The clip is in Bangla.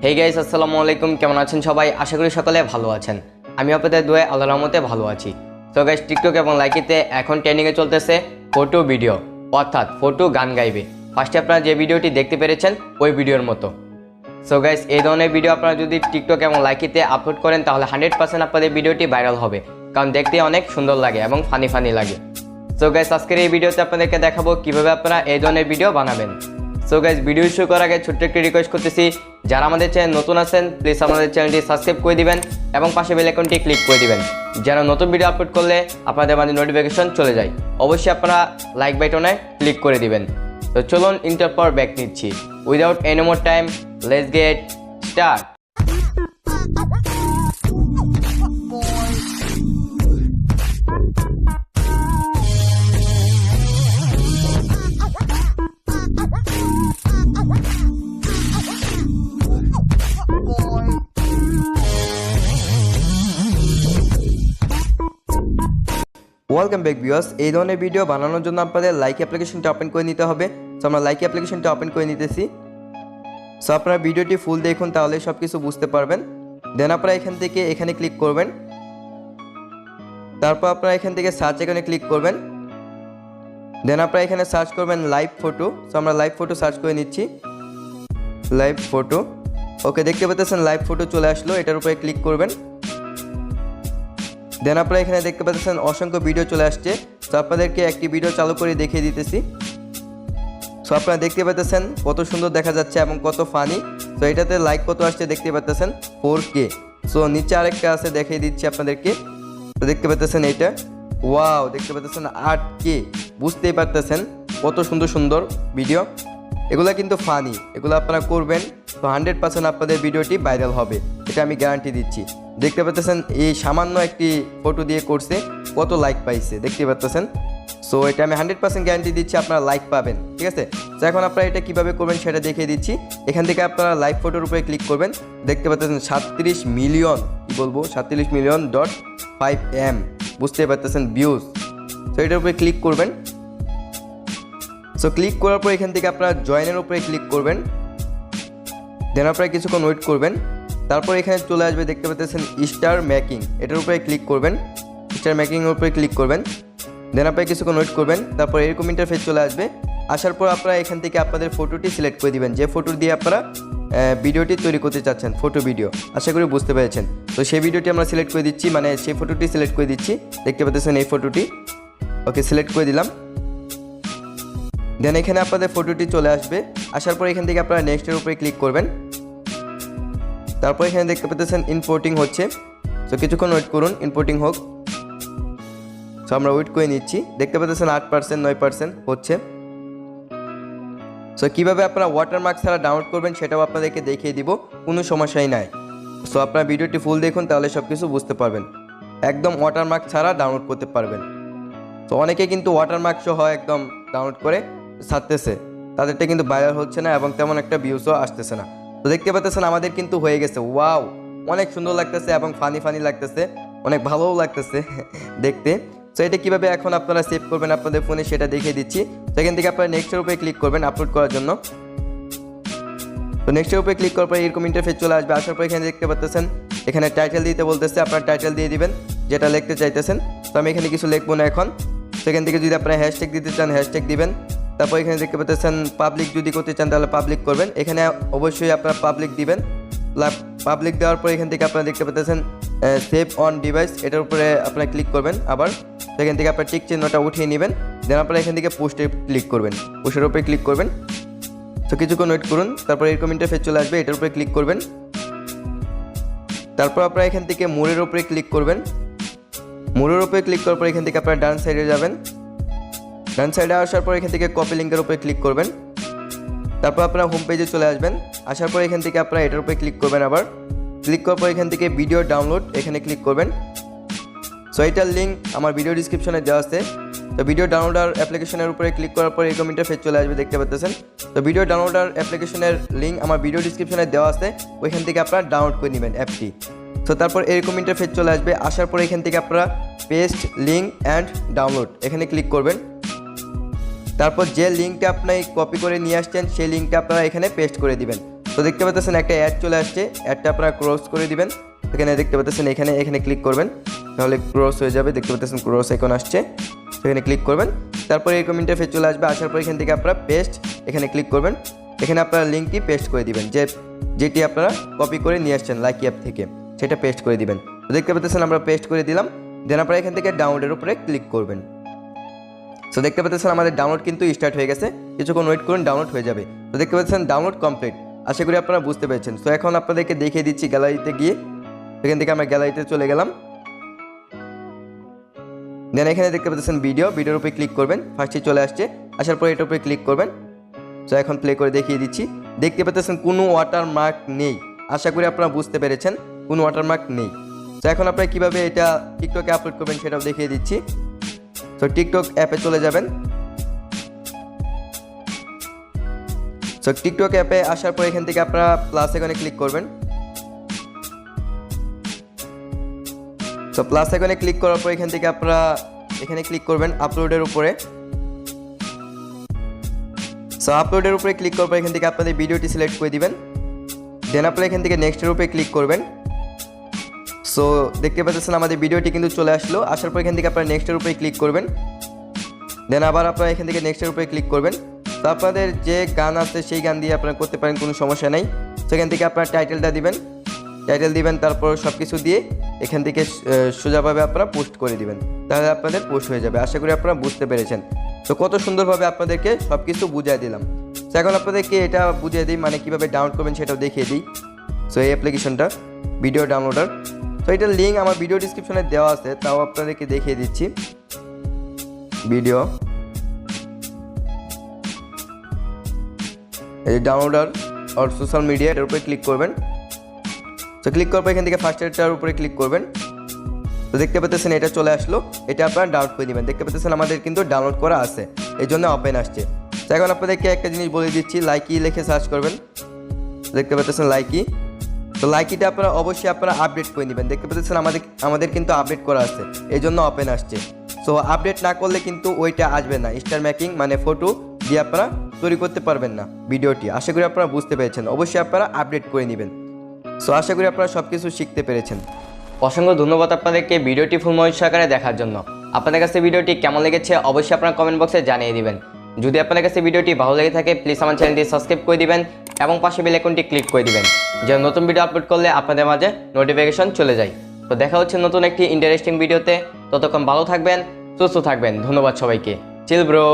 হেই গাইস, আসসালামু আলাইকুম। কেমন আছেন সবাই? আশা করি সকলে ভালো আছেন। আমি আপনাদের দোয়ায় আল্লাহর রহমতে ভালো আছি। তো গাইস, টিকটক এবং লাইকিতে এখন ট্রেন্ডিংয়ে চলতেছে ফটো ভিডিও, অর্থাৎ ফটো গান গাইবে। ফার্স্টে আপনারা যে ভিডিওটি দেখতে পেরেছেন ওই ভিডিওর মতো। সো গাইস, এই ধরনের ভিডিও আপনারা যদি টিকটক এবং লাইকিতে আপলোড করেন তাহলে 100% আপনাদের ভিডিওটি ভাইরাল হবে, কারণ দেখতে অনেক সুন্দর লাগে এবং ফানি লাগে। সো গাইস, আজকের এই ভিডিওতে আপনাদেরকে দেখাবো কিভাবে আপনারা এই ধরনের ভিডিও বানাবেন। সো গাইস, ভিডিও শুরু করার আগে ছোট্ট একটি রিকোয়েস্ট করতেছি, যারা আমাদের চ্যানেল নতুন আছেন প্লিজ আমাদের চ্যানেলটি সাবস্ক্রাইব করে দিবেন এবং পাশে বেল আইকনটি ক্লিক করে দিবেন, যেন নতুন ভিডিও আপলোড করলে আপনাদের মাঝে নোটিফিকেশন চলে যায়। অবশ্যই আপনারা লাইক বাটনে ক্লিক করে দিবেন। তো চলুন ইন্টার পর ব্যাক নিচ্ছি। Without any more time, let's get start. Welcome back viewers. এই ধরনের ভিডিও বানানোর জন্য আপনাদের লাইক অ্যাপ্লিকেশনটা ওপেন করে নিতে হবে। সো আমরা লাইক অ্যাপ্লিকেশনটা ওপেন করে নিতেছি। সো আপনারা ভিডিওটি ফুল দেখুন, তাহলে সব কিছু বুঝতে পারবেন। দেন আপনারা এখান থেকে এখানে ক্লিক করবেন। তারপর আপনারা এখান থেকে সার্চ এখানে ক্লিক করবেন। দেন আপনারা এখানে সার্চ করবেন লাইভ ফটো। সো আমরা লাইভ ফটো সার্চ করে নিচ্ছি। লাইভ ফটো, ওকে, দেখতে পাচ্ছেন লাইভ ফটো চলে আসলো। এটার উপরে ক্লিক করবেন। দেন আপনারা এখানে দেখতে পাচ্ছেন অসংখ্য ভিডিও চলে আসছে। তো আপনাদেরকে একটি ভিডিও চালু করে দেখিয়ে দিতেছি। সো আপনারা দেখতে পাচ্ছেন কত সুন্দর দেখা যাচ্ছে এবং কত ফানি। তো এটাতে লাইক কত আসছে দেখতে পাচ্ছেন 4K। সো নিচে আরেকটা আছে, দেখিয়ে দিচ্ছি আপনাদেরকে। তো দেখতে পাচ্ছেন এইটা, ওয়াও, দেখতে পাচ্ছেন 8K। বুঝতেই পারতেছেন কত সুন্দর ভিডিও। এগুলো কিন্তু ফানি, এগুলো আপনারা করবেন তো 100% আপনাদের ভিডিওটি ভাইরাল হবে, এটা আমি গ্যারান্টি দিচ্ছি। দেখতে পাচ্ছেন এই সামান্য একটি ফটো দিয়ে করছে, কত লাইক পাইছে দেখতে পাচ্ছেন। সো এটা আমি 100% গ্যারান্টি দিচ্ছি আপনারা লাইক পাবেন, ঠিক আছে। তো এখন আপনারা এটা কীভাবে করবেন সেটা দেখিয়ে দিচ্ছি। এখান থেকে আপনারা লাইভ ফটোর উপরে ক্লিক করবেন। দেখতে পাচ্ছেন 37 মিলিয়ন, কী বলবো, 37 মিলিয়ন .5M, বুঝতে পারতেছেন ভিউজ। সো এটার উপরে ক্লিক করবেন। সো ক্লিক করার পর এখান থেকে আপনারা জয়েনের উপরে ক্লিক করবেন। দেন আপনারা কিছুক্ষণ ওয়েট করবেন। তারপর এখানে চলে আসবে, দেখতে পাচ্ছেন স্টার মেকিং, এটার উপরে ক্লিক করবেন। স্টার মেকিংয়ের উপরে ক্লিক করবেন। দেন আপনারা কিছুক্ষণ ওয়েট করবেন। তারপর এরকম ইন্টারফেস চলে আসবে। আসার পর আপনারা এখান থেকে আপনাদের ফটোটি সিলেক্ট করে দিবেন, যে ফটো দিয়ে আপনারা ভিডিওটি তৈরি করতে চাচ্ছেন, ফটো ভিডিও। আশা করি বুঝতে পেরেছেন। তো সেই ভিডিওটি আমরা সিলেক্ট করে দিচ্ছি, মানে সেই ফটোটি সিলেক্ট করে দিচ্ছি। দেখতে পাচ্ছেন এই ফটোটি, ওকে, সিলেক্ট করে দিলাম। দেন এখানে আপনাদের ফটোটি চলে আসবে। আসার পর এখান থেকে আপনারা নেক্সটের উপরে ক্লিক করবেন। তারপর এখানে দেখতে পাচ্ছেন ইম্পোর্টিং হচ্ছে। সো কিছুক্ষণ ওয়েট করুন, ইম্পোর্টিং হোক। সো আমরা ওয়েট করে নিচ্ছি। দেখতে পাচ্ছেন 8%, 9% হচ্ছে। সো কীভাবে আপনারা ওয়াটারমার্ক ছাড়া ডাউনলোড করবেন সেটাও আপনাদেরকে দেখিয়ে দিব, কোনো সমস্যাই নাই। সো আপনারা ভিডিওটি ফুল দেখুন, তাহলে সব কিছু বুঝতে পারবেন। একদম ওয়াটারমার্ক ছাড়া ডাউনলোড করতে পারবেন। তো অনেকে কিন্তু ওয়াটারমার্ক সহ একদম ডাউনলোড করে ছাড়তেছে, তাদেরটা কিন্তু ভাইরাল হচ্ছে না এবং তেমন একটা ভিউসও আসতেছে না। তো দেখতে পাচ্ছেন আমাদের কিন্তু হয়ে গেছে। ওয়াও, অনেক সুন্দর লাগতেছে এবং ফানি লাগতেছে, অনেক ভালোও লাগতেছে দেখতে। তো এটা কীভাবে এখন আপনারা সেভ করবেন আপনাদের ফোনে সেটা দেখিয়ে দিচ্ছি। সেখান থেকে আপনারা নেক্সটের উপরে ক্লিক করবেন আপলোড করার জন্য। তো নেক্সটের উপরে ক্লিক করার পর এরকম ইন্টারফেস চলে আসবে। আসার পর এখানে দেখতে পাচ্ছেন এখানে টাইটেল দিতে বলতেছে, আপনারা টাইটেল দিয়ে দিবেন যেটা লিখতে চাইতেছেন। তো আমি এখানে কিছু লিখবো না এখন। সেখান থেকে যদি আপনারা হ্যাশট্যাগ দিতে চান হ্যাশট্যাগ দিবেন। তারপর এখানে দেখতে পাচ্ছেন পাবলিক যদি করতে চান তাহলে পাবলিক করবেন। এখানে অবশ্যই আপনারা পাবলিক দিবেন। পাবলিক দেওয়ার পর এখান থেকে আপনারা দেখতে পাচ্ছেন সেভ অন ডিভাইস, এটার উপরে আপনারা ক্লিক করবেন। আবার সেখান থেকে আপনার টিক চিহ্নটা উঠিয়ে নেবেন। দেন আপনারা এখান থেকে পোস্টে ক্লিক করবেন, পোস্টের উপরে ক্লিক করবেন। তো কিছুক্ষণ ওয়েট করুন। তারপর এরকম ইন্টারফেস চলে আসবে, এটার উপরে ক্লিক করবেন। তারপর আপনারা এখান থেকে মোড়ের উপরে ক্লিক করবেন। মোড়ের উপরে ক্লিক করার পর এখান থেকে আপনারা ডান সাইডে যাবেন। ডান সাইডে আসার পর এখান থেকে কপি লিঙ্কের উপরে ক্লিক করবেন। তারপর আপনারা হোম পেজে চলে আসবেন। আসার পর এখান থেকে আপনারা এটার উপরে ক্লিক করবেন। আবার ক্লিক করার পর এখান থেকে ভিডিও ডাউনলোড, এখানে ক্লিক করবেন। সো এটার লিঙ্ক আমার ভিডিও ডিসক্রিপশনে দেওয়া আছে। তো ভিডিও ডাউনলোডার অ্যাপ্লিকেশনের উপরে ক্লিক করার পর এরকম ইন্টারফেস চলে আসবে, দেখতে পাচ্ছেন। তো ভিডিও ডাউনলোডার অ্যাপ্লিকেশনের লিঙ্ক আমার ভিডিও ডিসক্রিপশনে দেওয়া আছে, ওইখান থেকে আপনারা ডাউনলোড করে নেবেন অ্যাপটি। তো তারপর এরকম ইন্টারফেস চলে আসবে। আসার পর এখান থেকে আপনারা পেস্ট লিঙ্ক অ্যান্ড ডাউনলোড, এখানে ক্লিক করবেন। তারপর যে লিঙ্কটা আপনি কপি করে নিয়ে আসছেন সেই লিঙ্কটা আপনারা এখানে পেস্ট করে দিবেন। তো তো দেখতে পাচ্ছেন একটা অ্যাড চলে আসছে, অ্যাডটা আপনারা ক্রস করে দিবেন। এখানে দেখতে পাচ্ছেন এখানে ক্লিক করবেন, তাহলে ক্রস হয়ে যাবে। দেখতে পাচ্ছেন ক্রস আইকন আসছে, এখানে ক্লিক করবেন। তারপরে এরকম ইন্টারফেস চলে আসবে। আসার পর এখান থেকে আপনারা পেস্ট, এখানে ক্লিক করবেন। এখানে আপনারা লিঙ্কটি পেস্ট করে দিবেন, যেটি আপনারা কপি করে নিয়ে আসছেন লাইকি অ্যাপ থেকে, সেটা পেস্ট করে দিবেন। তো দেখতে পাচ্ছেন আমরা পেস্ট করে দিলাম। দেন আপনারা এখান থেকে ডাউনলোডের উপরে ক্লিক করবেন। সো দেখতে পাচ্ছেন আমাদের ডাউনলোড কিন্তু স্টার্ট হয়ে গেছে, কিছুক্ষণ ওয়েট করুন, ডাউনলোড হয়ে যাবে। তো দেখতে পাচ্ছেন ডাউনলোড কমপ্লিট। আশা করি আপনারা বুঝতে পেরেছেন। সো এখন আপনাদেরকে দেখিয়ে দিচ্ছি গ্যালারিতে গিয়ে। এখান থেকে আমরা গ্যালারিতে চলে গেলাম। দেন এখানে দেখতে পাচ্ছেন ভিডিওর উপরে ক্লিক করবেন, ফার্স্টে চলে আসছে। আসার পরে এটার উপরে ক্লিক করবেন। সো এখন প্লে করে দেখিয়ে দিচ্ছি। দেখতে পাচ্ছেন কোনো ওয়াটারমার্ক নেই। আশা করি আপনারা বুঝতে পেরেছেন কোনো ওয়াটারমার্ক নেই। সো এখন আপনারা কীভাবে এটা টিকটকে আপলোড করবেন সেটাও দেখিয়ে দিচ্ছি। সো টিকটক অ্যাপে চলে যাবেন। সো টিকটক অ্যাপে আসার পর এখান থেকে আপনারা প্লাস আইকনে ক্লিক করবেন। সো প্লাস আইকনে ক্লিক করার পর এখান থেকে আপনারা এখানে ক্লিক করবেন আপলোডের উপরে। সো আপলোডের উপরে ক্লিক করার পর এখান থেকে আপনাদের ভিডিওটি সিলেক্ট করে দিবেন। দেন আপনারা এখান থেকে নেক্সটের উপরে ক্লিক করবেন। সো দেখতে পাচ্ছেন আমাদের ভিডিওটি কিন্তু চলে আসলো। আসার পর এখান থেকে আপনারা নেক্সটের উপরে ক্লিক করবেন। দেন আবার আপনারা এখান থেকে নেক্সটের উপরে ক্লিক করবেন। তো আপনাদের যে গান আছে সেই গান দিয়ে আপনারা করতে পারেন, কোনো সমস্যা নেই। সেখান থেকে আপনারা টাইটেল দিবেন, তারপর সব কিছু দিয়ে এখান থেকে সোজাভাবে আপনারা পোস্ট করে দিবেন, তাহলে আপনাদের পোস্ট হয়ে যাবে। আশা করি আপনারা বুঝতে পেরেছেন। তো কত সুন্দরভাবে আপনাদেরকে সব কিছু বুঝিয়ে দিলাম। তো এখন আপনাদেরকে এটা বুঝিয়ে দিই, মানে কীভাবে ডাউনলোড করবেন সেটাও দেখিয়ে দিই। সো এই অ্যাপ্লিকেশনটা ভিডিও ডাউনলোডার, তো এটার লিঙ্ক আমার ভিডিও ডিসক্রিপশনে দেওয়া আছে, তাও আপনাদেরকে দেখিয়ে দিচ্ছি। ভিডিও এই ডাউনলোডার আর সোশ্যাল মিডিয়া, এটার উপরে ক্লিক করবেন। তো ক্লিক করার পর এখান থেকে ফার্স্ট এটার উপরে ক্লিক করবেন। তো দেখতে পাচ্ছেন এটা চলে আসলো, এটা আপনারা ডাউনলোড করে নেবেন। দেখতে পাচ্ছেন আমাদের কিন্তু ডাউনলোড করা আছে, এই জন্য ওপেন আসছে। তো এখন আপনাদেরকে একটা জিনিস বলে দিচ্ছি, লাইকি লিখে সার্চ করবেন। দেখতে পাচ্ছেন লাইকি, তো লাইকিটা আপনারা অবশ্যই আপনারা আপডেট করে নেবেন। দেখতে পাচ্ছেন আমাদের কিন্তু আপডেট করা আছে, এই জন্য ওপেন আসছে। সো আপডেট না করলে কিন্তু ওইটা আসবে না, স্টার মেকিং মানে ফটো দিয়ে আপনারা তৈরি করতে পারবেন না ভিডিওটি। আশা করি আপনারা বুঝতে পেরেছেন, অবশ্যই আপনারা আপডেট করে নেবেন। সো আশা করি আপনারা সব কিছু শিখতে পেরেছেন। অসংখ্য ধন্যবাদ আপনাদেরকে ভিডিওটি ফুল মনোযোগ সহকারে দেখার জন্য। আপনাদের কাছে ভিডিওটি কেমন লেগেছে অবশ্যই আপনারা কমেন্ট বক্সে জানিয়ে দিবেন। যদি আপনাদের কাছে ভিডিওটি ভালো লেগে থাকে প্লিজ আমার চ্যানেলটি সাবস্ক্রাইব করে দিবেন এবং পাশে বেল আইকনটি ক্লিক করে দিবেন, যেন নতুন ভিডিও আপলোড করলে আপনাদের মাঝে নোটিফিকেশন চলে যায়। তো দেখা হচ্ছে নতুন একটি ইন্টারেস্টিং ভিডিওতে। ততক্ষণ ভালো থাকবেন, সুস্থ থাকবেন। ধন্যবাদ সবাইকে। Chill bro.